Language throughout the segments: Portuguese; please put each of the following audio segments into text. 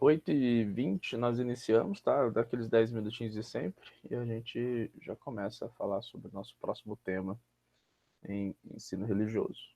8h20 nós iniciamos, tá? Daqueles 10 minutinhos de sempre, e a gente já começa a falar sobre o nosso próximo tema em ensino religioso.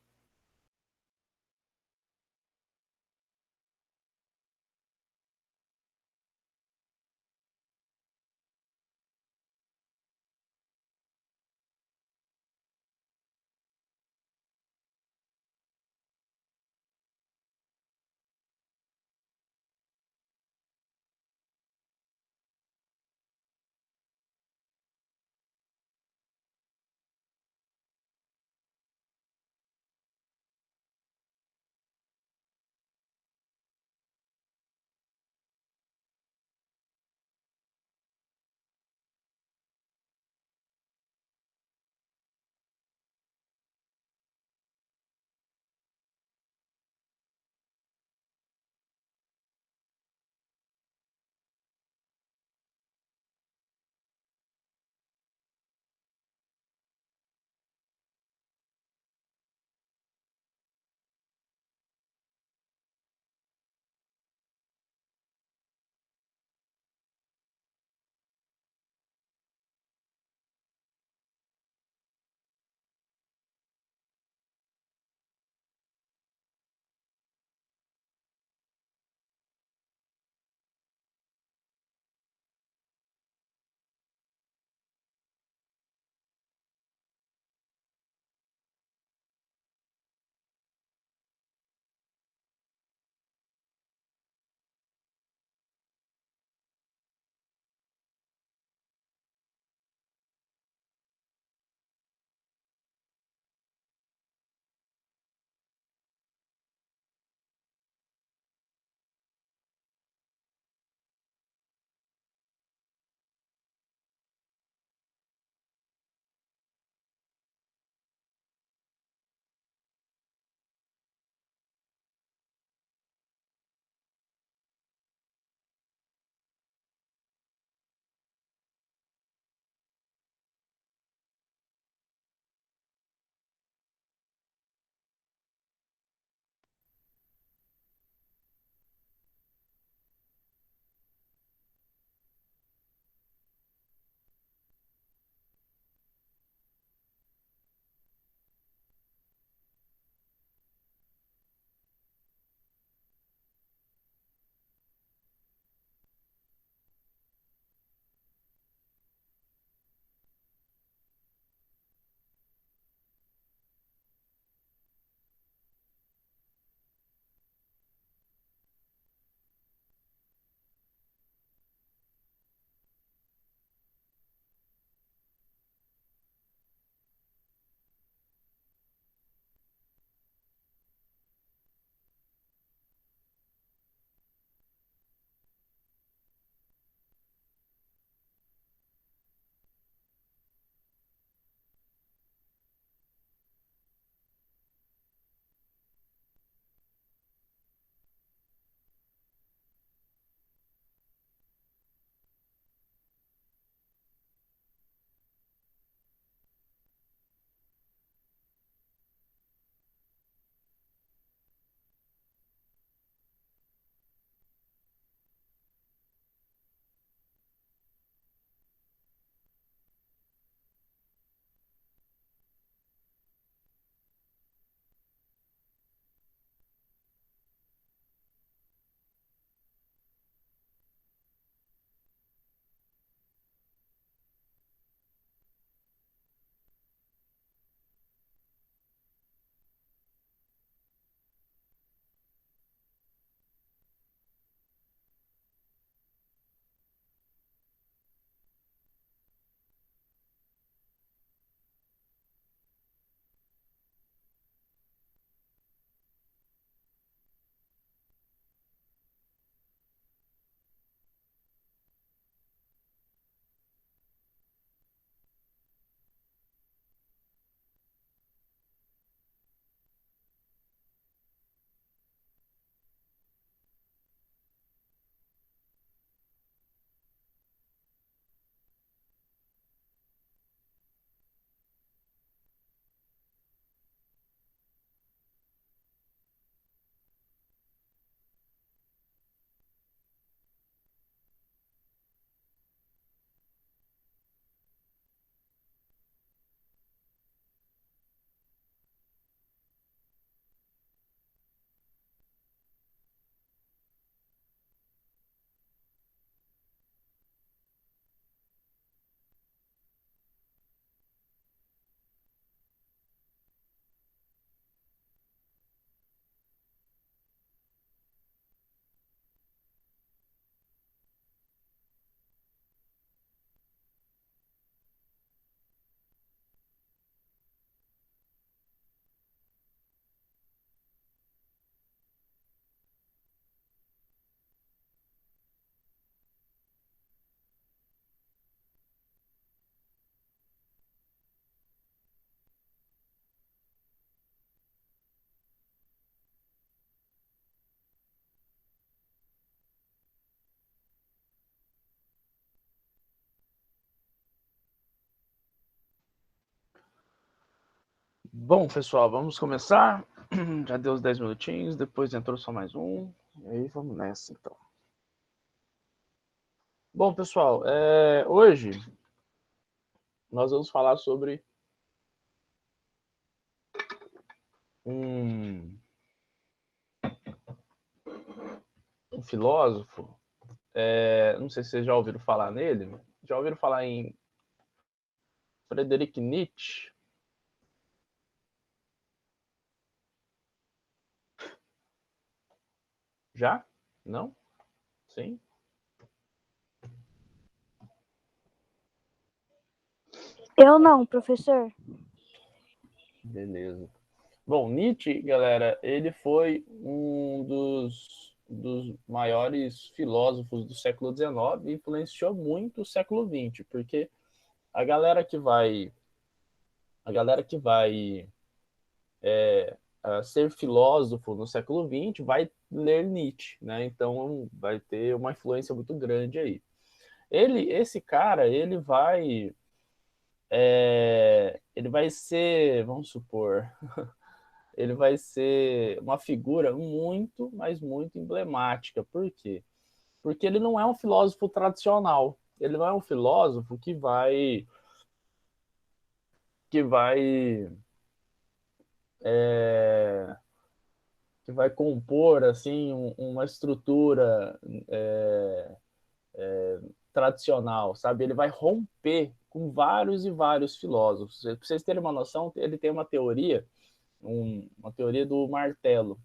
Bom, pessoal, vamos começar. Já deu os 10 minutinhos, depois entrou só mais um. E aí vamos nessa, então. Bom, pessoal, hoje nós vamos falar sobre um filósofo. Não sei se vocês já ouviram falar nele. Já ouviram falar em Friedrich Nietzsche? Já? Não? Sim? Eu não, professor. Beleza. Bom, Nietzsche, galera, ele foi um dos maiores filósofos do século XIX e influenciou muito o século XX, porque a galera que vai ser filósofo no século XX vai ler Nietzsche, né? Então vai ter uma influência muito grande aí. Esse cara, ele vai ser, vamos supor, ele vai ser uma figura muito, mas muito emblemática. Por quê? Porque ele não é um filósofo tradicional. Ele não é um filósofo é, que vai compor assim uma estrutura tradicional, sabe? Ele vai romper com vários e vários filósofos. Para vocês terem uma noção, ele tem uma teoria, uma teoria do martelo.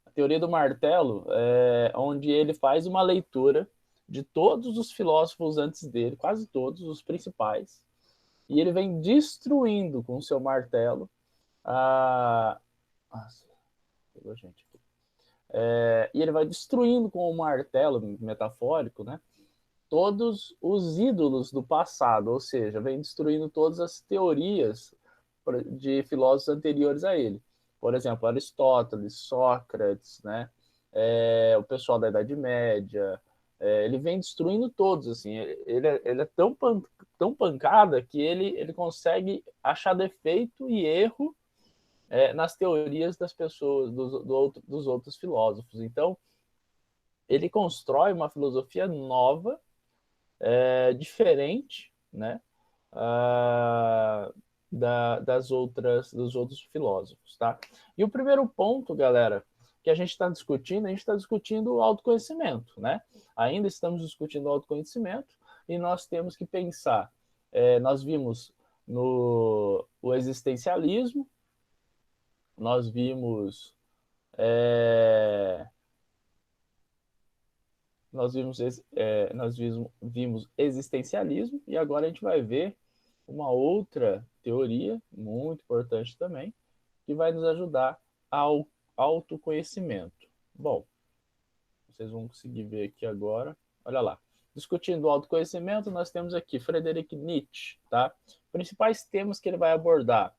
A teoria do martelo é onde ele faz uma leitura de todos os filósofos antes dele, quase todos os principais, e ele vem destruindo com o seu martelo a. Nossa, pegou gente aqui. E ele vai destruindo com o martelo metafórico, né? Todos os ídolos do passado, ou seja, vem destruindo todas as teorias de filósofos anteriores a ele. Por exemplo, Aristóteles, Sócrates, né? O pessoal da Idade Média. Ele vem destruindo todos, assim. Ele é tão pancada que ele consegue achar defeito e erro nas teorias das pessoas, dos outros filósofos. Então, ele constrói uma filosofia nova, diferente, né? Dos outros filósofos, tá? E o primeiro ponto, galera, que a gente está discutindo o autoconhecimento, né? Ainda estamos discutindo o autoconhecimento e nós temos que pensar. Nós vimos o existencialismo, nós vimos vimos existencialismo e agora a gente vai ver uma outra teoria muito importante também, que vai nos ajudar ao autoconhecimento. Bom, vocês vão conseguir ver aqui agora. Olha lá. Discutindo o autoconhecimento, nós temos aqui Friedrich Nietzsche, tá? Principais temas que ele vai abordar: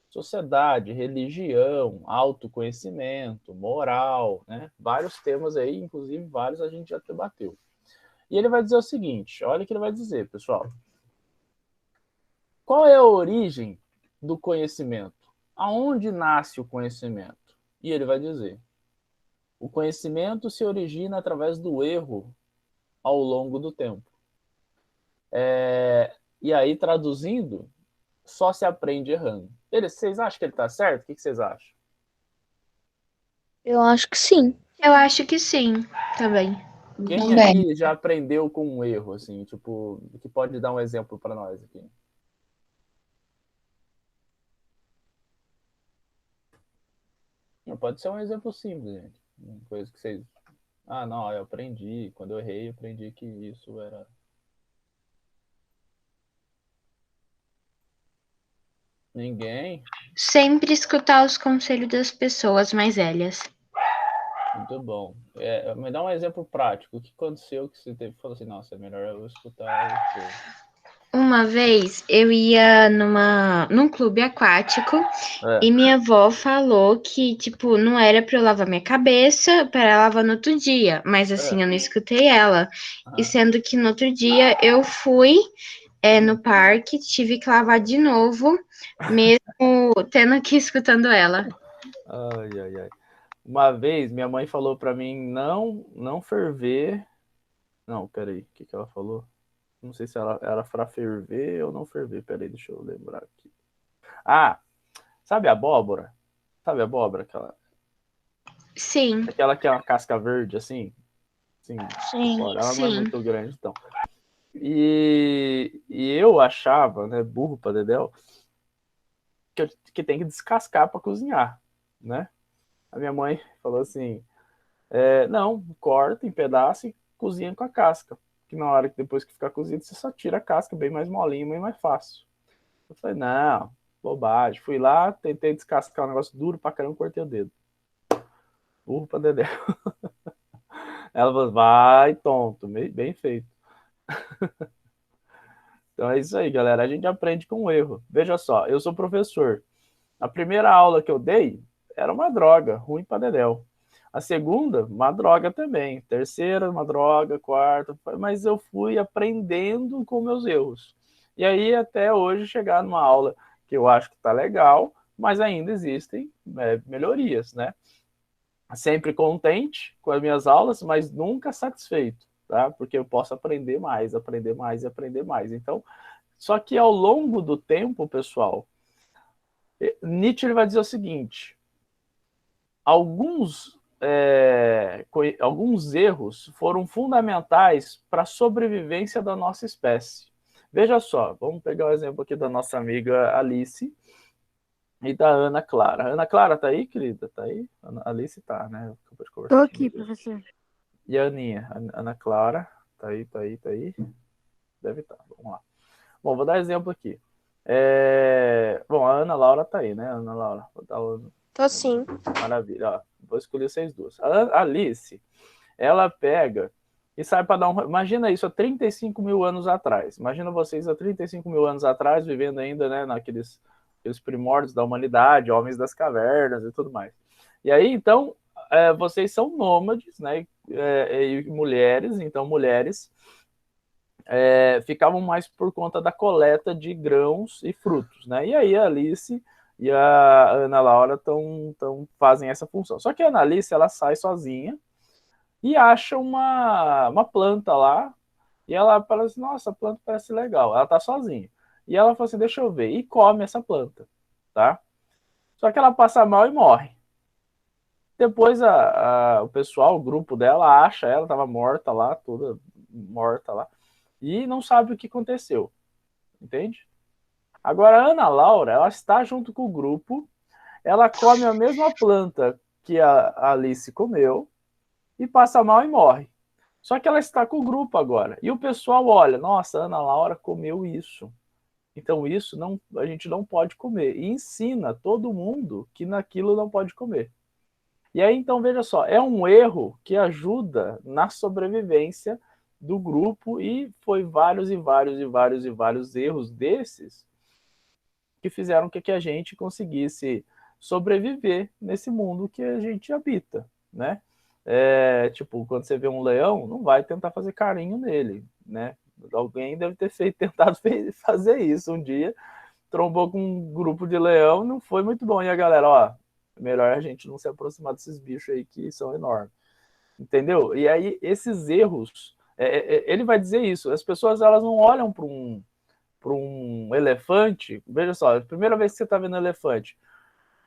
sociedade, religião, autoconhecimento, moral, né? Vários temas aí, inclusive vários a gente já debateu. E ele vai dizer o seguinte, olha o que ele vai dizer, pessoal. Qual é a origem do conhecimento? Aonde nasce o conhecimento? E ele vai dizer: o conhecimento se origina através do erro ao longo do tempo. E aí, traduzindo, só se aprende errando. Vocês acham que ele está certo? O que vocês acham? Eu acho que sim. Eu acho que sim, também. Quem aqui já aprendeu com um erro, assim, tipo, que pode dar um exemplo para nós aqui? Não, pode ser um exemplo simples, gente. Uma coisa que vocês... Ah, não, eu aprendi. Quando eu errei, eu aprendi que isso era... Ninguém? Sempre escutar os conselhos das pessoas mais velhas. Muito bom. Me dá um exemplo prático. O que aconteceu que você teve que falar assim, nossa, é melhor eu escutar o que... Uma vez eu ia num clube aquático e minha avó falou que, tipo, não era pra eu lavar minha cabeça, para lavar no outro dia. Mas assim, eu não escutei ela. E sendo que no outro dia eu fui no parque, tive que lavar de novo, mesmo tendo que ir escutando ela. Ai, ai, ai. Uma vez, minha mãe falou para mim não ferver. Não, peraí, o que ela falou? Não sei se ela era para ferver ou não ferver. Peraí, deixa eu lembrar aqui. Ah, sabe a abóbora? Sabe a abóbora? Sim. Aquela que é uma casca verde, assim? Sim. Fora. Ela não é Sim. muito grande, então. E eu achava, né, burro pra dedéu, que tem que descascar para cozinhar, né? A minha mãe falou assim, não, corta em pedaço e cozinha com a casca. Que na hora que depois que ficar cozido, você só tira a casca, bem mais molinho, bem mais fácil. Eu falei, não, bobagem. Fui lá, tentei descascar um negócio duro pra caramba, cortei o dedo. Burro pra dedéu. Ela falou, vai, tonto, bem feito. Então é isso aí, galera. A gente aprende com o erro. Veja só, eu sou professor. A primeira aula que eu dei era uma droga, ruim pra dedéu. A segunda, uma droga também. Terceira, uma droga. Quarta, mas eu fui aprendendo com meus erros. E aí, até hoje, chegar numa aula que eu acho que está legal, mas ainda existem melhorias, né? Sempre contente com as minhas aulas, mas nunca satisfeito, tá? Porque eu posso aprender mais, aprender mais e aprender mais. Então, só que ao longo do tempo, pessoal, Nietzsche ele vai dizer o seguinte: alguns erros foram fundamentais para a sobrevivência da nossa espécie. Veja só, vamos pegar o exemplo aqui da nossa amiga Alice e da Ana Clara. Ana Clara tá aí, querida? Tá aí? Alice tá, né? Tô aqui, professor. E a Aninha? Ana Clara, tá aí, tá aí, tá aí? Deve estar, vamos lá. Bom, vou dar exemplo aqui. Bom, a Ana Laura tá aí, né? Ana Laura, vou dar o... Tô sim. Maravilha, ó, vou escolher vocês duas. A Alice, ela pega e sai para dar um... Imagina isso há 35 mil anos atrás. Imagina vocês há 35 mil anos atrás, vivendo ainda, né, naqueles primórdios da humanidade, homens das cavernas e tudo mais. E aí, então, vocês são nômades, né, e mulheres, então mulheres ficavam mais por conta da coleta de grãos e frutos, né? E aí a Alice e a Ana Laura fazem essa função. Só que a Ana Alice, ela sai sozinha e acha uma planta lá, e ela fala assim, nossa, a planta parece legal. Ela tá sozinha. E ela fala assim, deixa eu ver, e come essa planta, tá? Só que ela passa mal e morre. Depois o pessoal, o grupo dela, acha ela, tava morta lá, toda morta lá, e não sabe o que aconteceu, entende? Agora, a Ana Laura, ela está junto com o grupo, ela come a mesma planta que a Alice comeu, e passa mal e morre. Só que ela está com o grupo agora. E o pessoal olha, nossa, a Ana Laura comeu isso. Então isso a gente não pode comer. E ensina todo mundo que naquilo não pode comer. E aí, então, veja só, é um erro que ajuda na sobrevivência do grupo, e foi vários e vários e vários e vários erros desses que fizeram que a gente conseguisse sobreviver nesse mundo que a gente habita, né? Tipo, quando você vê um leão, não vai tentar fazer carinho nele, né? Alguém deve ter tentado fazer isso um dia, trombou com um grupo de leão, não foi muito bom. E a galera, ó, melhor a gente não se aproximar desses bichos aí que são enormes, entendeu? E aí, esses erros, ele vai dizer isso, as pessoas, elas não olham para um elefante. Veja só, a primeira vez que você está vendo um elefante,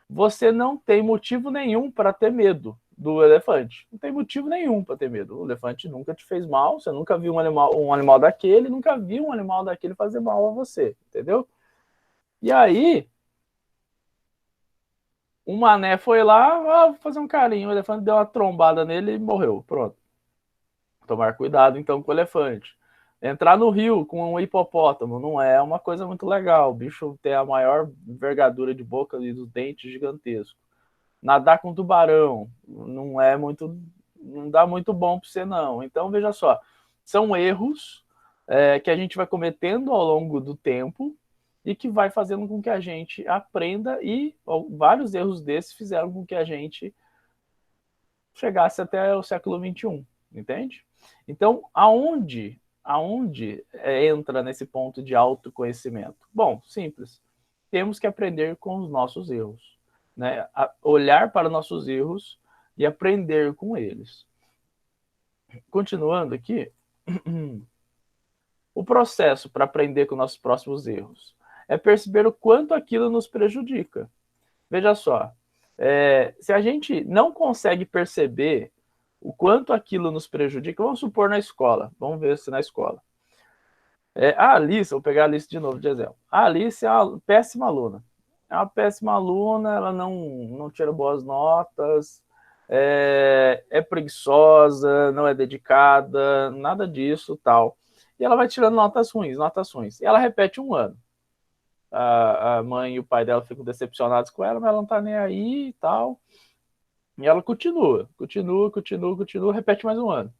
você não tem motivo nenhum para ter medo do elefante. Não tem motivo nenhum para ter medo. O elefante nunca te fez mal, você nunca viu um animal daquele, nunca viu um animal daquele fazer mal a você, entendeu? E aí, o mané foi lá, vou fazer um carinho, o elefante deu uma trombada nele e morreu. Pronto. Tomar cuidado, então, com o elefante. Entrar no rio com um hipopótamo não é uma coisa muito legal. O bicho tem a maior envergadura de boca e dos dentes gigantescos. Nadar com tubarão não dá muito bom para você, não. Então, veja só, são erros que a gente vai cometendo ao longo do tempo e que vai fazendo com que a gente aprenda, e vários erros desses fizeram com que a gente chegasse até o século XXI, entende? Então, aonde aonde entra nesse ponto de autoconhecimento? Bom, simples. Temos que aprender com os nossos erros, né? Olhar para nossos erros e aprender com eles. Continuando aqui, o processo para aprender com nossos próximos erros é perceber o quanto aquilo nos prejudica. Veja só, se a gente não consegue perceber o quanto aquilo nos prejudica, vamos supor na escola, vamos ver se na escola. A Alice, vou pegar a Alice de novo de exemplo. A Alice é uma péssima aluna. É uma péssima aluna, ela não tira boas notas, é preguiçosa, não é dedicada, nada disso, tal. E ela vai tirando notas ruins, notas ruins. E ela repete um ano. A mãe e o pai dela ficam decepcionados com ela, mas ela não tá nem aí e tal. E ela continua, repete mais um ano.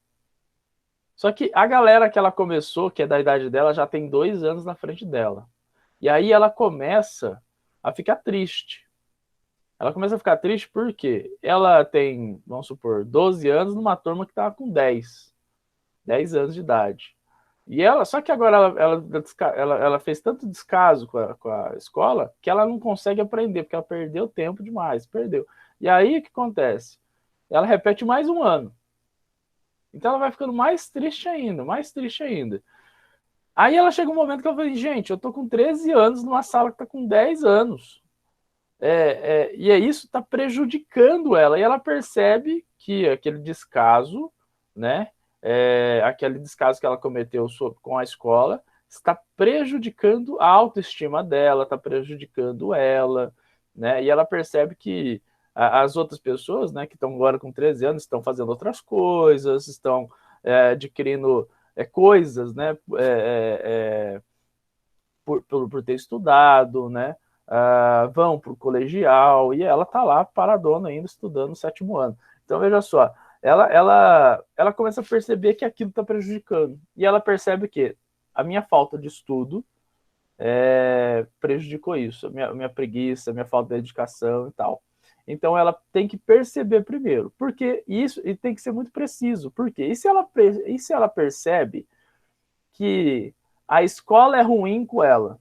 Só que a galera que ela começou, que é da idade dela, já tem 2 anos na frente dela. E aí ela começa a ficar triste. Ela começa a ficar triste porque ela tem, vamos supor, 12 anos numa turma que estava com 10 anos de idade. E ela, só que agora ela fez tanto descaso com a escola que ela não consegue aprender, porque ela perdeu tempo demais, perdeu. E aí o que acontece? Ela repete mais um ano. Então ela vai ficando mais triste ainda, mais triste ainda. Aí ela chega um momento que ela fala, gente, eu tô com 13 anos numa sala que tá com 10 anos. E isso está prejudicando ela. E ela percebe que aquele descaso, né? Aquele descaso que ela cometeu com a escola está prejudicando a autoestima dela, está prejudicando ela, né? E ela percebe que as outras pessoas, né, que estão agora com 13 anos, estão fazendo outras coisas, estão adquirindo coisas, né? Por ter estudado, né? Vão para o colegial e ela está lá paradona ainda estudando no 7º ano. Então veja só, ela começa a perceber que aquilo está prejudicando e ela percebe que a minha falta de estudo prejudicou isso, a minha preguiça, a minha falta de dedicação e tal. Então ela tem que perceber primeiro, porque isso e tem que ser muito preciso, porque e se ela percebe que a escola é ruim com ela?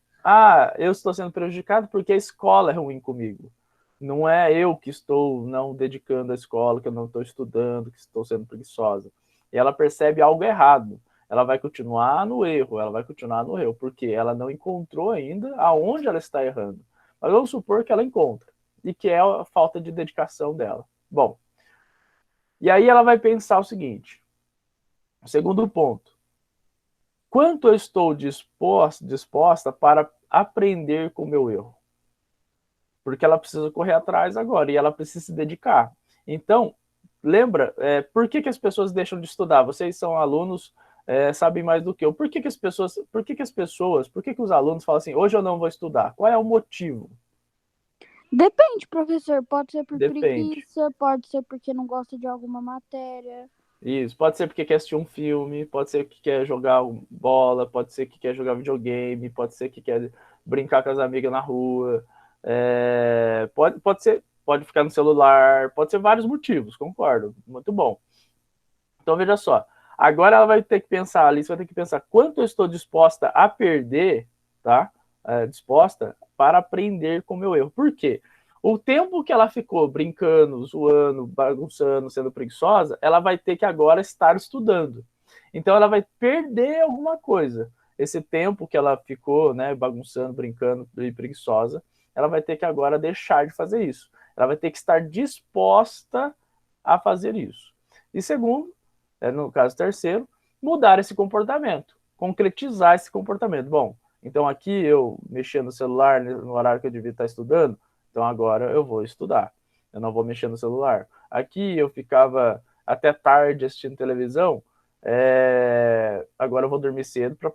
Eu estou sendo prejudicado porque a escola é ruim comigo. Não é eu que estou não dedicando à escola, que eu não estou estudando, que estou sendo preguiçosa. E ela percebe algo errado. Ela vai continuar no erro, porque ela não encontrou ainda aonde ela está errando. Mas vamos supor que ela encontra, e que é a falta de dedicação dela. Bom, e aí ela vai pensar o seguinte, o segundo ponto, quanto eu estou disposta para aprender com o meu erro? Porque ela precisa correr atrás agora e ela precisa se dedicar. Então, lembra, por que as pessoas deixam de estudar? Vocês são alunos, sabem mais do que eu. Por que os alunos falam assim, hoje eu não vou estudar? Qual é o motivo? Depende, professor. Pode ser por Depende. preguiça, pode ser porque não gosta de alguma matéria. Isso, pode ser porque quer assistir um filme, pode ser que quer jogar bola, pode ser que quer jogar videogame, pode ser que quer brincar com as amigas na rua, pode ficar no celular, pode ser vários motivos, concordo, muito bom. Então veja só, agora ela vai ter que pensar, a Alice vai ter que pensar quanto eu estou disposta a perder, tá? Disposta para aprender com o meu erro. Por quê? O tempo que ela ficou brincando, zoando, bagunçando, sendo preguiçosa, ela vai ter que agora estar estudando. Então ela vai perder alguma coisa. Esse tempo que ela ficou, né, bagunçando, brincando e preguiçosa, ela vai ter que agora deixar de fazer isso. Ela vai ter que estar disposta a fazer isso. E segundo, no caso terceiro, mudar esse comportamento, concretizar esse comportamento. Bom, então aqui eu mexia no celular no horário que eu devia estar estudando, então agora eu vou estudar. Eu não vou mexer no celular. Aqui eu ficava até tarde assistindo televisão, agora eu vou dormir cedo para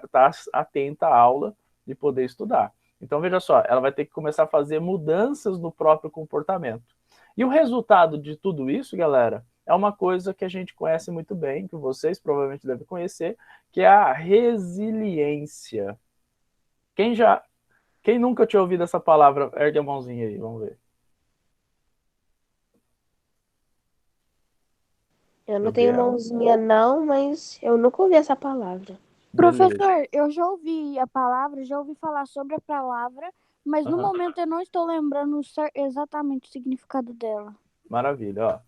estar atenta à aula e poder estudar. Então veja só, ela vai ter que começar a fazer mudanças no próprio comportamento. E o resultado de tudo isso, galera, é uma coisa que a gente conhece muito bem, que vocês provavelmente devem conhecer, que é a resiliência. Quem nunca tinha ouvido essa palavra, ergue a mãozinha aí, vamos ver. Eu não tenho Gabriel. mãozinha não, mas eu nunca ouvi essa palavra. Beleza. Professor, eu já ouvi a palavra, já ouvi falar sobre a palavra, mas no momento eu não estou lembrando exatamente o significado dela. Maravilha, ó.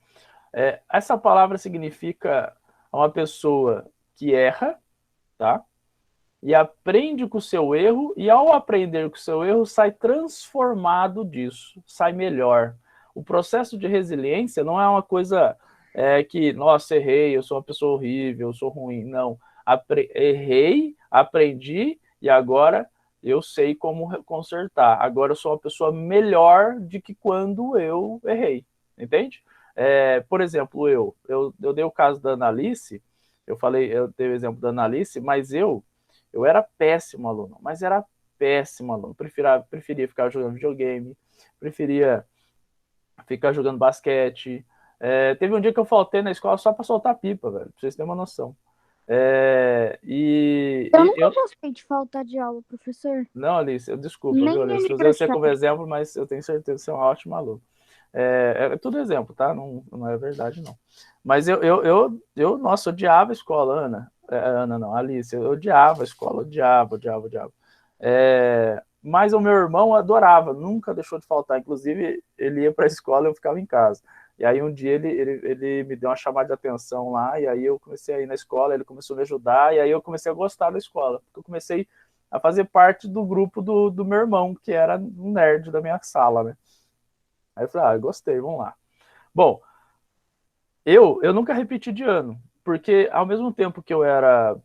Essa palavra significa uma pessoa que erra, tá? E aprende com o seu erro, e ao aprender com o seu erro, sai transformado disso, sai melhor. O processo de resiliência não é uma coisa que, nossa, errei, eu sou uma pessoa horrível, eu sou ruim. Não. Errei, aprendi, e agora eu sei como consertar. Agora eu sou uma pessoa melhor do que quando eu errei. Entende? Por exemplo, eu dei o caso da Analice, eu dei o exemplo da Analice, mas eu era péssimo aluno, mas era péssimo aluno. Preferia ficar jogando videogame, preferia ficar jogando basquete. Teve um dia que eu faltei na escola só para soltar pipa, velho, pra vocês terem uma noção. Eu nunca gostei de faltar de aula, professor. Não, Alice, desculpa, Nem viu, Alice? Usei você como exemplo, mas eu tenho certeza que você é um ótimo aluno. É tudo exemplo, tá? Não é verdade, não. Mas nossa, odiava a escola, Ana. Ana não, Alice, eu odiava a escola, odiava. Mas o meu irmão adorava, nunca deixou de faltar. Inclusive, ele ia para a escola e eu ficava em casa. E aí um dia ele me deu uma chamada de atenção lá, e aí eu comecei a ir na escola, ele começou a me ajudar, e aí eu comecei a gostar da escola, porque eu comecei a fazer parte do grupo do meu irmão, que era um nerd da minha sala, né? Aí eu falei, gostei, vamos lá. Bom, eu nunca repeti de ano, porque ao mesmo tempo que eu era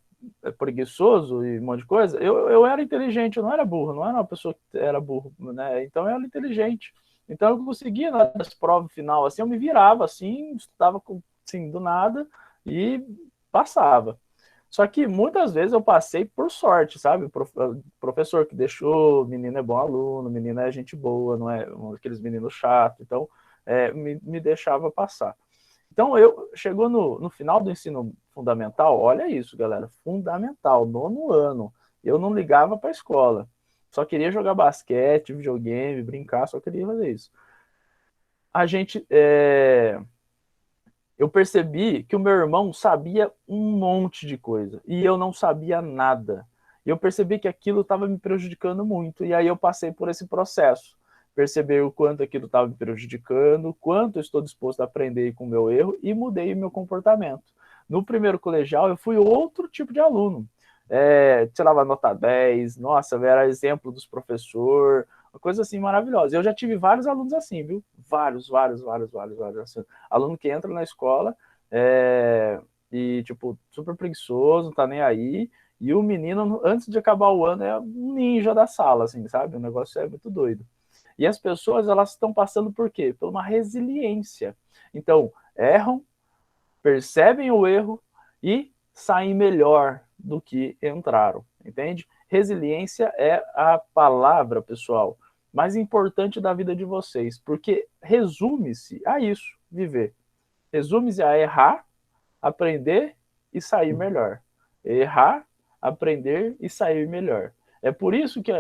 preguiçoso e um monte de coisa, eu era inteligente, eu não era burro, não era uma pessoa que era burro, né? Então eu era inteligente. Então eu conseguia nas provas final, assim, eu me virava, assim, estudava assim, do nada e passava. Só que muitas vezes eu passei por sorte, sabe? Professor que deixou, menino é bom aluno, menino é gente boa, não é aqueles meninos chatos, então me deixava passar. Então, chegou no final do ensino fundamental, olha isso, galera, fundamental, 9º ano, eu não ligava para a escola, só queria jogar basquete, videogame, brincar, só queria fazer isso. Eu percebi que o meu irmão sabia um monte de coisa e eu não sabia nada. E eu percebi que aquilo estava me prejudicando muito. E aí eu passei por esse processo. Perceber o quanto aquilo estava me prejudicando, o quanto eu estou disposto a aprender com o meu erro e mudei o meu comportamento. No primeiro colegial, eu fui outro tipo de aluno. Tirava nota 10, nossa, era exemplo dos professores, uma coisa assim maravilhosa. Eu já tive vários alunos assim, viu? Vários. Assim. Aluno que entra na escola e, tipo, super preguiçoso, não tá nem aí. E o menino, antes de acabar o ano, é um ninja da sala, assim, sabe? O negócio é muito doido. E as pessoas, elas estão passando por quê? Por uma resiliência. Então, erram, percebem o erro e saem melhor do que entraram, entende? Resiliência é a palavra, pessoal, mais importante da vida de vocês, porque resume-se a isso, viver. Resume-se a errar, aprender e sair melhor. Errar, aprender e sair melhor. É por isso que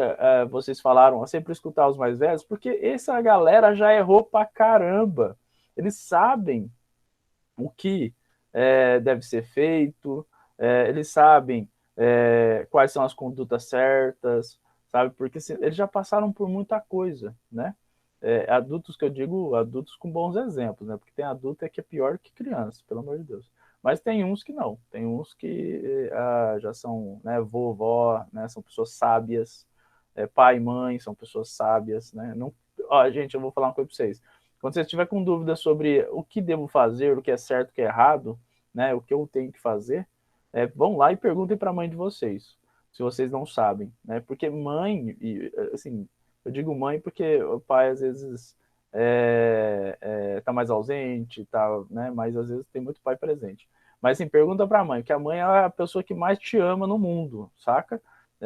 vocês falaram, sempre escutar os mais velhos, porque essa galera já errou pra caramba. Eles sabem o que deve ser feito, eles sabem quais são as condutas certas, sabe? Porque eles já passaram por muita coisa, né? Adultos que eu digo, adultos com bons exemplos, né? Porque tem adulto que é pior que criança, pelo amor de Deus. Mas tem uns que não, tem uns que já são, né, vovó, né, são pessoas sábias, pai e mãe são pessoas sábias, né? Não, gente, eu vou falar uma coisa para vocês. Quando você estiver com dúvida sobre o que devo fazer, o que é certo, o que é errado, né, o que eu tenho que fazer, vão lá e perguntem para a mãe de vocês, se vocês não sabem, né? Porque mãe, assim, eu digo mãe porque o pai às vezes tá mais ausente, tá, né? Mas às vezes tem muito pai presente. Mas assim, pergunta para a mãe, que a mãe é a pessoa que mais te ama no mundo, saca?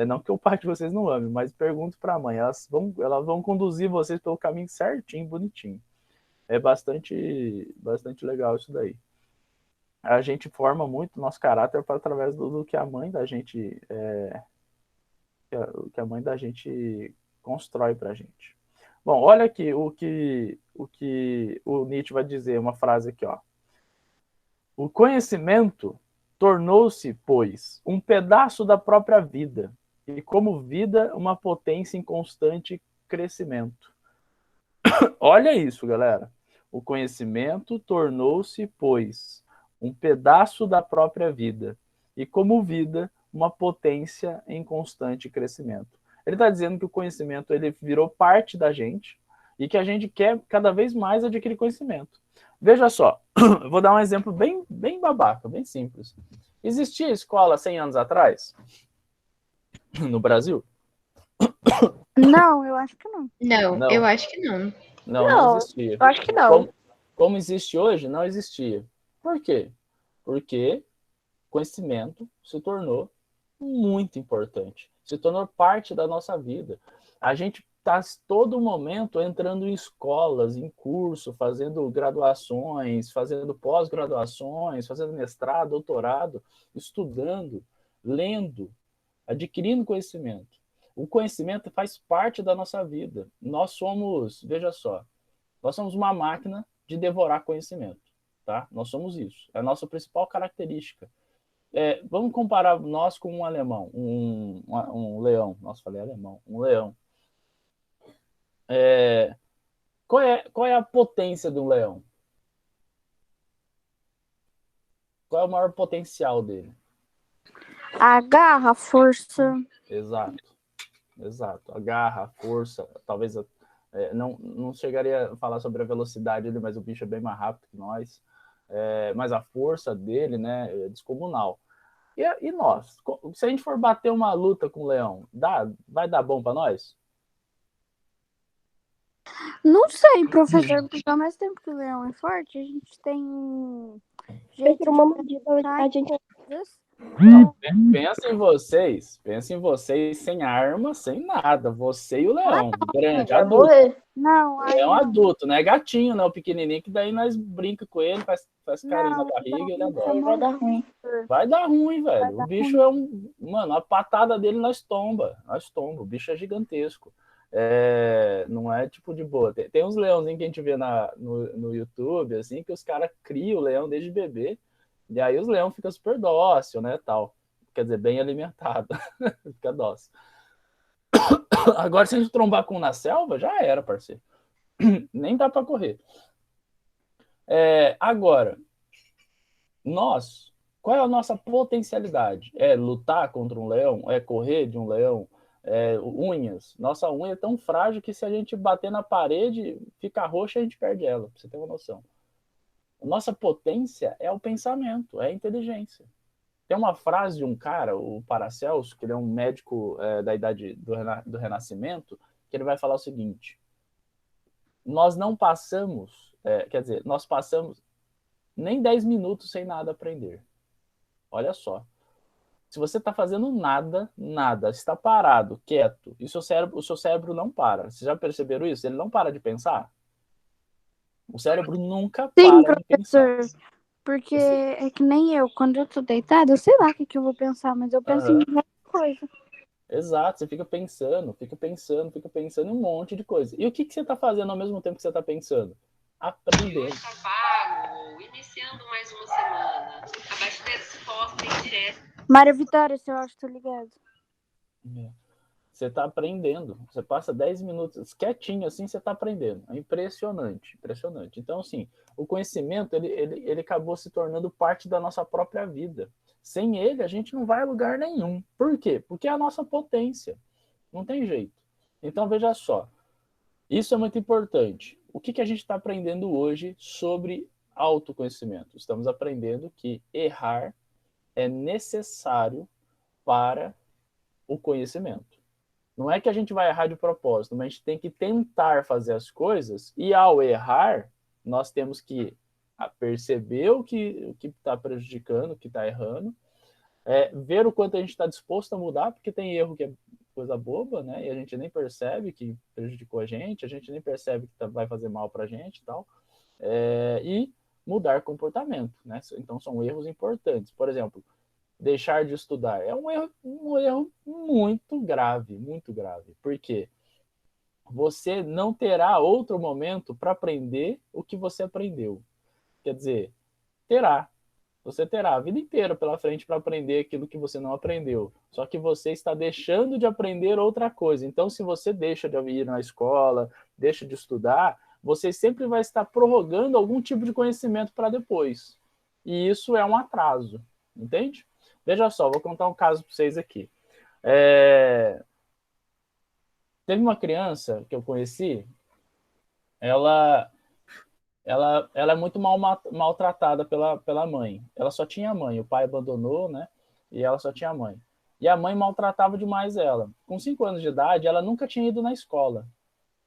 Não que o pai de vocês não ame, mas pergunto para a mãe, elas vão conduzir vocês pelo caminho certinho, bonitinho. É bastante legal isso daí. A gente forma muito nosso caráter através do que a mãe da gente que a mãe da gente constrói pra gente. Bom, olha aqui o que o Nietzsche vai dizer, uma frase aqui, ó. O conhecimento tornou-se, pois, um pedaço da própria vida, e como vida, uma potência em constante crescimento. Olha isso, galera. O conhecimento tornou-se, pois, um pedaço da própria vida, e como vida, uma potência em constante crescimento. Ele está dizendo que o conhecimento ele virou parte da gente e que a gente quer cada vez mais adquirir conhecimento. Veja só, eu vou dar um exemplo bem babaca, bem simples. Existia escola 100 anos atrás no Brasil? Não, eu acho que não. Não, eu acho que não. Não existia. Eu acho que não. Como existe hoje, não existia. Por quê? Porque conhecimento se tornou muito importante. Se tornou parte da nossa vida. A gente está todo momento entrando em escolas, em curso, fazendo graduações, fazendo pós-graduações, fazendo mestrado, doutorado, estudando, lendo, adquirindo conhecimento. O conhecimento faz parte da nossa vida. Nós somos, veja só, nós somos uma máquina de devorar conhecimento, tá? Nós somos isso. É a nossa principal característica. Vamos comparar nós com um alemão, um leão. Nossa, falei alemão. Um leão. Qual é a potência de um leão? Qual é o maior potencial dele? A garra, a força. Exato. A garra, a força, talvez não chegaria a falar sobre a velocidade dele, mas o bicho é bem mais rápido que nós. Mas a força dele, né, é descomunal. E nós? Se a gente for bater uma luta com o leão, vai dar bom para nós? Não sei, professor, porque ao mesmo tempo que o leão é forte, a gente tem um jeito Uma mordida, a gente... Não, pensa em vocês sem arma, sem nada. Você e o leão, grande, vai adulto. morrer. Não, aí É um não. adulto, não é gatinho, não, pequenininho, que daí nós brinca com ele, faz carinho na barriga e ele adora. Aí vai dar ruim. Vai dar ruim, velho. O bicho é um... Mano, a patada dele nós tomba. O bicho é gigantesco. Não é tipo de boa. Tem uns leãozinhos que a gente vê no YouTube, assim, que os caras criam o leão desde bebê. E aí os leões ficam super dócil, né, tal. Quer dizer, bem alimentado. Fica dócil. Agora, se a gente trombar com um na selva, já era, parceiro. Nem dá para correr. Agora, qual é a nossa potencialidade? É lutar contra um leão? É correr de um leão? Unhas? Nossa unha é tão frágil que se a gente bater na parede, fica roxa e a gente perde ela, pra você ter uma noção. Nossa potência é o pensamento, é a inteligência. Tem uma frase de um cara, o Paracelso, que ele é um médico da idade do Renascimento, que ele vai falar o seguinte: nós não passamos, nós passamos nem 10 minutos sem nada aprender. Olha só. Se você está fazendo nada, está parado, quieto, e o seu cérebro não para. Vocês já perceberam isso? Ele não para de pensar? O cérebro nunca para de pensar. Porque é que nem eu, quando eu tô deitada, eu sei lá o que eu vou pensar, mas eu penso em muita coisa. Exato, você fica pensando em um monte de coisa. E o que você está fazendo ao mesmo tempo que você está pensando? Aprendendo. Iniciando mais uma semana. Abaixo da resposta em direto. Maria Vitória, se eu acho que tô ligado. Você está aprendendo. Você passa 10 minutos quietinho assim, você está aprendendo. É impressionante, impressionante. Então, assim, o conhecimento, ele acabou se tornando parte da nossa própria vida. Sem ele, a gente não vai a lugar nenhum. Por quê? Porque é a nossa potência. Não tem jeito. Então, veja só. Isso é muito importante. O que a gente está aprendendo hoje sobre autoconhecimento? Estamos aprendendo que errar é necessário para o conhecimento. Não é que a gente vai errar de propósito, mas a gente tem que tentar fazer as coisas e, ao errar, nós temos que perceber o que está prejudicando, o que está errando, ver o quanto a gente está disposto a mudar, porque tem erro que é coisa boba, né? E a gente nem percebe que prejudicou a gente nem percebe que vai fazer mal para a gente e tal. E mudar comportamento, né? Então, são erros importantes. Por exemplo, deixar de estudar é um erro muito grave, muito grave. Por quê? Você não terá outro momento para aprender o que você aprendeu. Quer dizer, terá. Você terá a vida inteira pela frente para aprender aquilo que você não aprendeu. Só que você está deixando de aprender outra coisa. Então, se você deixa de ir na escola, deixa de estudar, você sempre vai estar prorrogando algum tipo de conhecimento para depois. E isso é um atraso, entende? Veja só, vou contar um caso para vocês aqui. Teve uma criança que eu conheci, ela é muito maltratada pela mãe. Ela só tinha mãe, o pai abandonou, né? E ela só tinha mãe. E a mãe maltratava demais ela. Com 5 anos de idade, ela nunca tinha ido na escola.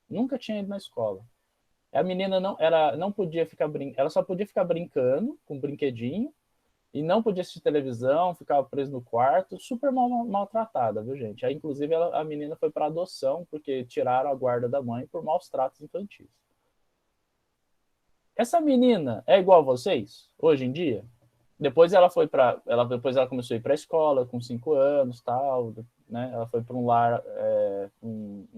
Nunca tinha ido na escola. A menina não podia ficar ela só podia ficar brincando com um brinquedinho e não podia assistir televisão, ficava presa no quarto, super maltratada, viu, gente? Aí, inclusive, a menina foi para adoção porque tiraram a guarda da mãe por maus tratos infantis. Essa menina é igual a vocês, hoje em dia? Depois ela começou a ir para a escola com 5 anos, tal, né? Ela foi para um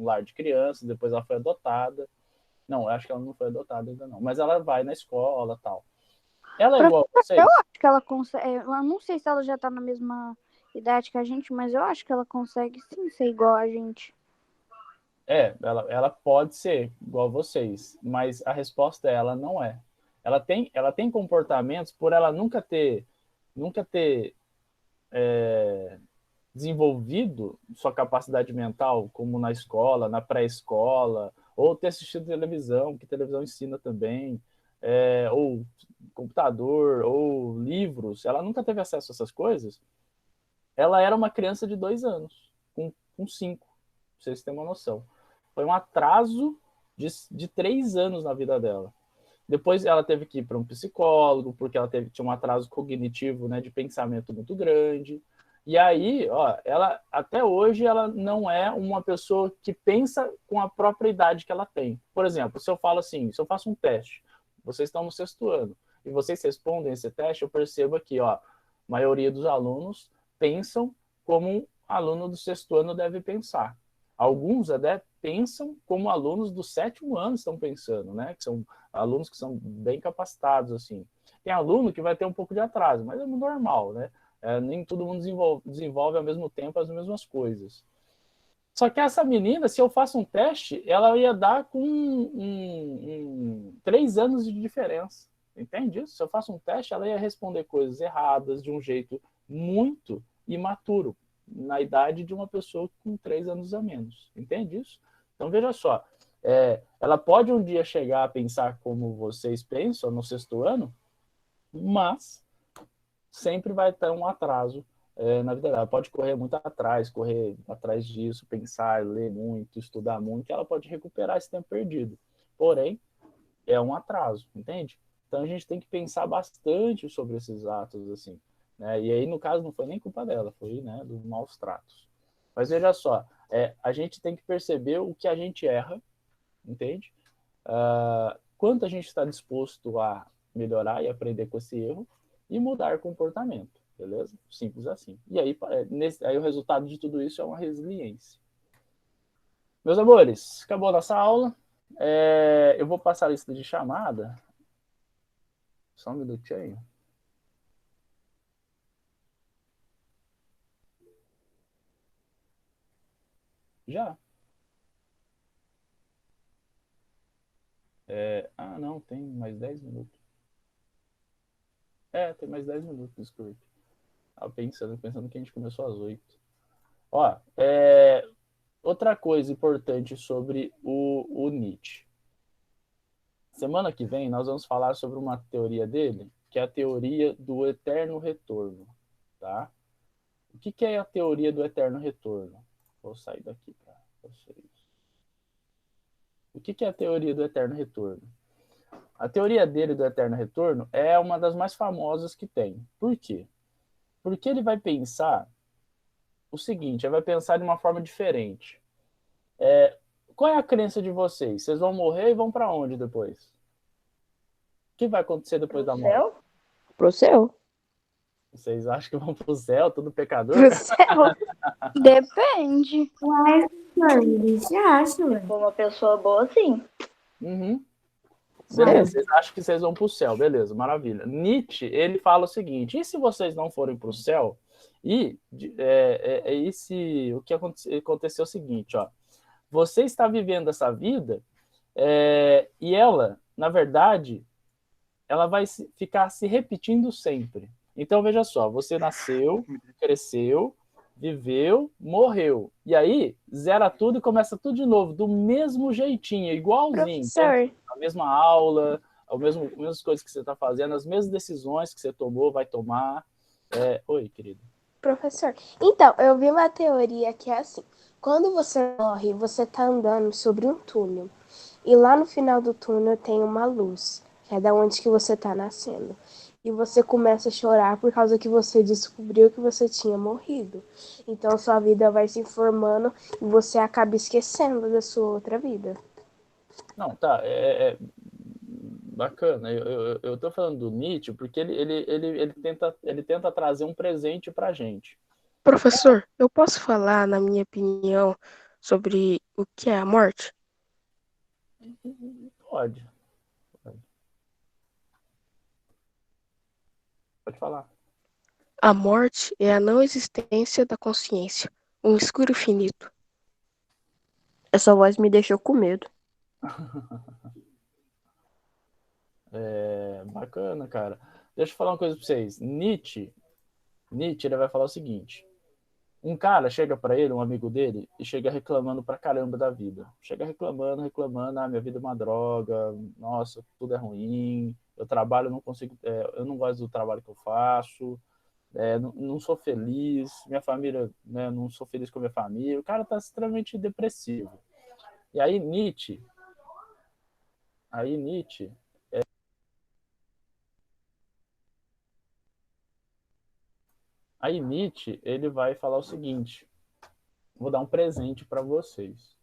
lar de crianças, depois ela foi adotada. Não, acho que ela não foi adotada ainda não, mas ela vai na escola, tal. Ela é igual a vocês? Eu acho que ela consegue, eu não sei se ela já tá na mesma idade que a gente, mas eu acho que ela consegue sim ser igual a gente. Ela pode ser igual a vocês, mas a resposta é ela não é. Ela tem comportamentos por ela nunca ter desenvolvido sua capacidade mental, como na escola, na pré-escola, ou ter assistido televisão, que televisão ensina também, ou computador, ou livros. Ela nunca teve acesso a essas coisas. Ela era uma criança de 2 anos, com 5, pra vocês terem uma noção. Foi um atraso de 3 anos na vida dela. Depois ela teve que ir para um psicólogo, porque ela tinha um atraso cognitivo, né, de pensamento muito grande. E aí, ela até hoje ela não é uma pessoa que pensa com a própria idade que ela tem. Por exemplo, se eu falo assim, se eu faço um teste, vocês estão no 6º ano, e vocês respondem esse teste, eu percebo aqui, a maioria dos alunos pensam como um aluno do 6º ano deve pensar. Alguns até pensam como alunos do 7º ano estão pensando, né? Que são alunos que são bem capacitados, assim. Tem aluno que vai ter um pouco de atraso, mas é normal, né? Nem todo mundo desenvolve ao mesmo tempo as mesmas coisas. Só que essa menina, se eu faço um teste, ela ia dar com 3 anos de diferença. Entende isso? Se eu faço um teste, ela ia responder coisas erradas de um jeito muito imaturo, na idade de uma pessoa com 3 anos a menos. Entende isso? Então, veja só. Ela pode um dia chegar a pensar como vocês pensam no 6º ano, mas sempre vai ter um atraso na vida dela. Ela pode correr atrás disso, pensar, ler muito, estudar muito, ela pode recuperar esse tempo perdido. Porém, é um atraso, entende? Então, a gente tem que pensar bastante sobre esses atos, assim. Né? E aí, no caso, não foi nem culpa dela, foi, né, dos maus tratos. Mas veja só, a gente tem que perceber o que a gente erra, entende? Quanto a gente está disposto a melhorar e aprender com esse erro e mudar comportamento, beleza? Simples assim. E aí, aí o resultado de tudo isso é uma resiliência. Meus amores, acabou a nossa aula. Eu vou passar a lista de chamada. Só um minutinho. Já. Não, tem mais 10 minutos. Tem mais 10 minutos, desculpe. Pensando que a gente começou às 8. Outra coisa importante sobre o Nietzsche. Semana que vem nós vamos falar sobre uma teoria dele, que é a teoria do eterno retorno. Tá? O que é a teoria do eterno retorno? Vou sair daqui para vocês. O que é a teoria do eterno retorno? A teoria dele do eterno retorno é uma das mais famosas que tem. Por quê? Porque ele vai pensar o seguinte, ele vai pensar de uma forma diferente. Qual é a crença de vocês? Vocês vão morrer e vão para onde depois? O que vai acontecer depois da morte? Pro céu. Vocês acham que vão pro céu, todo pecador? Pro céu? Depende. Mas, mano, eles acham, Se for uma pessoa boa, sim. Uhum. Beleza, vocês acham que vocês vão para o céu, beleza, maravilha. Nietzsche, ele fala o seguinte, e se vocês não forem para o céu, o que aconteceu é o seguinte, ó, você está vivendo essa vida e ela, na verdade, ela vai ficar se repetindo sempre. Então, veja só, você nasceu, cresceu, viveu, morreu. E aí, zera tudo e começa tudo de novo, do mesmo jeitinho, igualzinho. Professor. A mesma aula, as mesmas coisas que você está fazendo, as mesmas decisões que você tomou, vai tomar. Oi, querido. Professor, então, eu vi uma teoria que é assim, quando você morre, você está andando sobre um túnel, e lá no final do túnel tem uma luz, que é da onde que você está nascendo. E você começa a chorar por causa que você descobriu que você tinha morrido. Então, sua vida vai se informando e você acaba esquecendo da sua outra vida. Não, tá, bacana. Eu tô falando do Nietzsche porque ele tenta trazer um presente pra gente. Professor, eu posso falar, na minha opinião, sobre o que é a morte? Pode falar. A morte é a não existência da consciência, um escuro finito. Essa voz me deixou com medo. Bacana, cara. Deixa eu falar uma coisa pra vocês. Nietzsche, ele vai falar o seguinte. Um cara chega pra ele, um amigo dele, e chega reclamando pra caramba da vida. Chega reclamando, minha vida é uma droga, nossa, tudo é ruim, eu trabalho, não consigo, eu não gosto do trabalho que eu faço, não sou feliz, minha família, né, não sou feliz com a minha família. O cara tá extremamente depressivo. E aí Nietzsche ele vai falar o seguinte: vou dar um presente para vocês,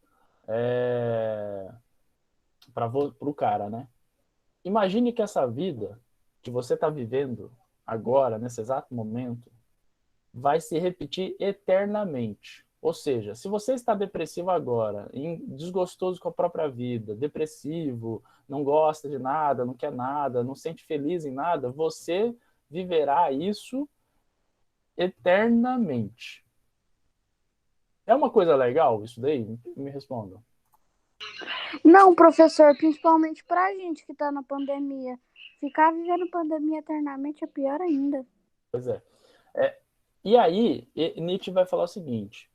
para o cara, né? Imagine que essa vida que você está vivendo agora, nesse exato momento, vai se repetir eternamente. Ou seja, se você está depressivo agora, desgostoso com a própria vida, depressivo, não gosta de nada, não quer nada, não sente feliz em nada, você viverá isso eternamente. É uma coisa legal isso daí? Me respondam. Não, professor, principalmente pra gente que tá na pandemia. Ficar vivendo pandemia eternamente é pior ainda. Pois é. E aí, Nietzsche vai falar o seguinte: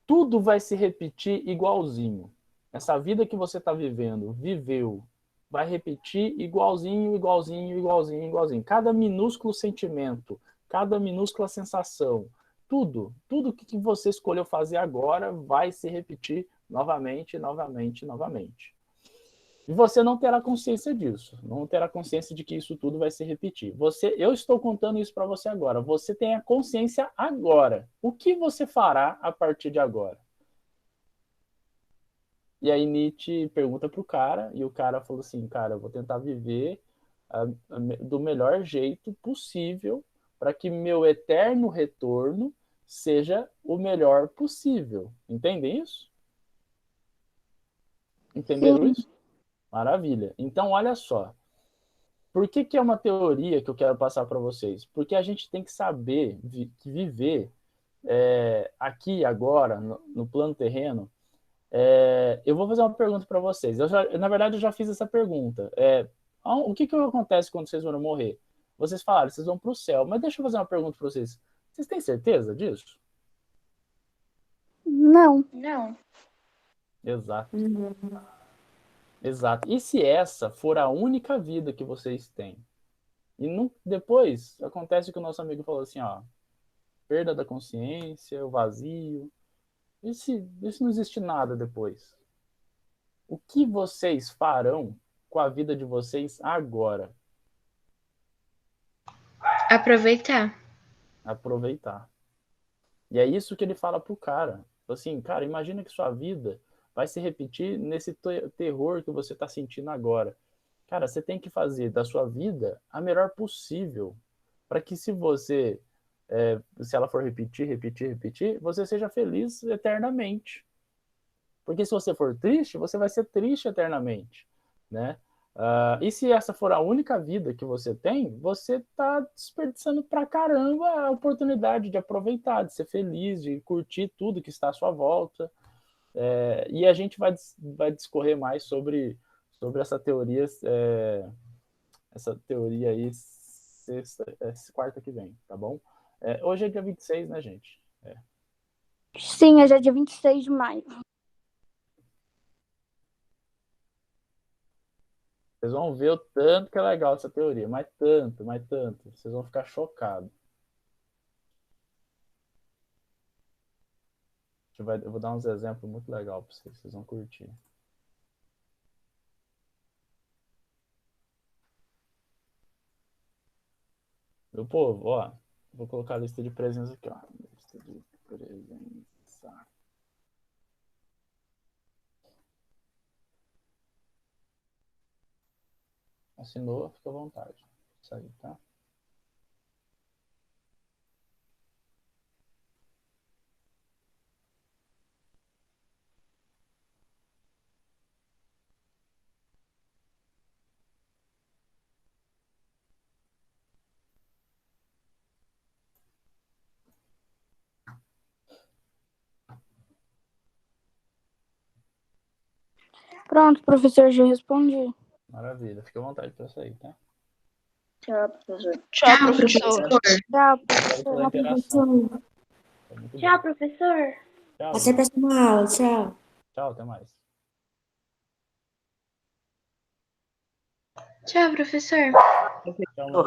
tudo vai se repetir igualzinho. Essa vida que você está viveu, vai repetir igualzinho, igualzinho, igualzinho, igualzinho. Cada minúsculo sentimento, cada minúscula sensação, tudo que você escolheu fazer agora vai se repetir novamente, novamente, novamente. E você não terá consciência disso, não terá consciência de que isso tudo vai se repetir. Eu estou contando isso para você agora. Você tem a consciência agora. O que você fará a partir de agora? E aí Nietzsche pergunta pro cara, e o cara falou assim, cara, eu vou tentar viver do melhor jeito possível para que meu eterno retorno seja o melhor possível. Entendem isso? Entenderam Sim. isso? Maravilha. Então, olha só. Por que é uma teoria que eu quero passar para vocês? Porque a gente tem que saber que viver aqui agora, no plano terreno. Eu vou fazer uma pergunta para vocês. Na verdade, eu já fiz essa pergunta. O que acontece quando vocês vão morrer? Vocês falaram, vocês vão para o céu. Mas deixa eu fazer uma pergunta para vocês. Vocês têm certeza disso? Não. Exato. Exato. E se essa for a única vida que vocês têm? E depois acontece o que o nosso amigo falou assim, ó, perda da consciência, o vazio. E se não existe nada depois? O que vocês farão com a vida de vocês agora? Aproveitar. E é isso que ele fala pro cara. Assim, cara, imagina que sua vida vai se repetir nesse terror que você está sentindo agora. Cara, você tem que fazer da sua vida a melhor possível para que se ela for repetir, você seja feliz eternamente. Porque se você for triste, você vai ser triste eternamente, né? E se essa for a única vida que você tem, você está desperdiçando pra caramba a oportunidade de aproveitar, de ser feliz, de curtir tudo que está à sua volta. E a gente vai discorrer mais sobre essa teoria aí quarta que vem, tá bom? Hoje é dia 26, né, gente? Sim, hoje é dia 26 de maio. Vocês vão ver o tanto que é legal essa teoria, mas tanto. Vocês vão ficar chocados. Eu vou dar uns exemplos muito legais para vocês vão curtir. Meu povo, ó, vou colocar a lista de presença aqui, ó. Lista de presença. Assinou, fica à vontade. Isso aí, tá? Pronto, professor, já respondi. Maravilha, fica à vontade para sair, tá? Tchau, professor. Tchau, professor. Tchau, Pela interação. Tchau, professor. Tchau. Até a próxima aula. Tchau. Tchau, até mais. Tchau, professor. Tchau,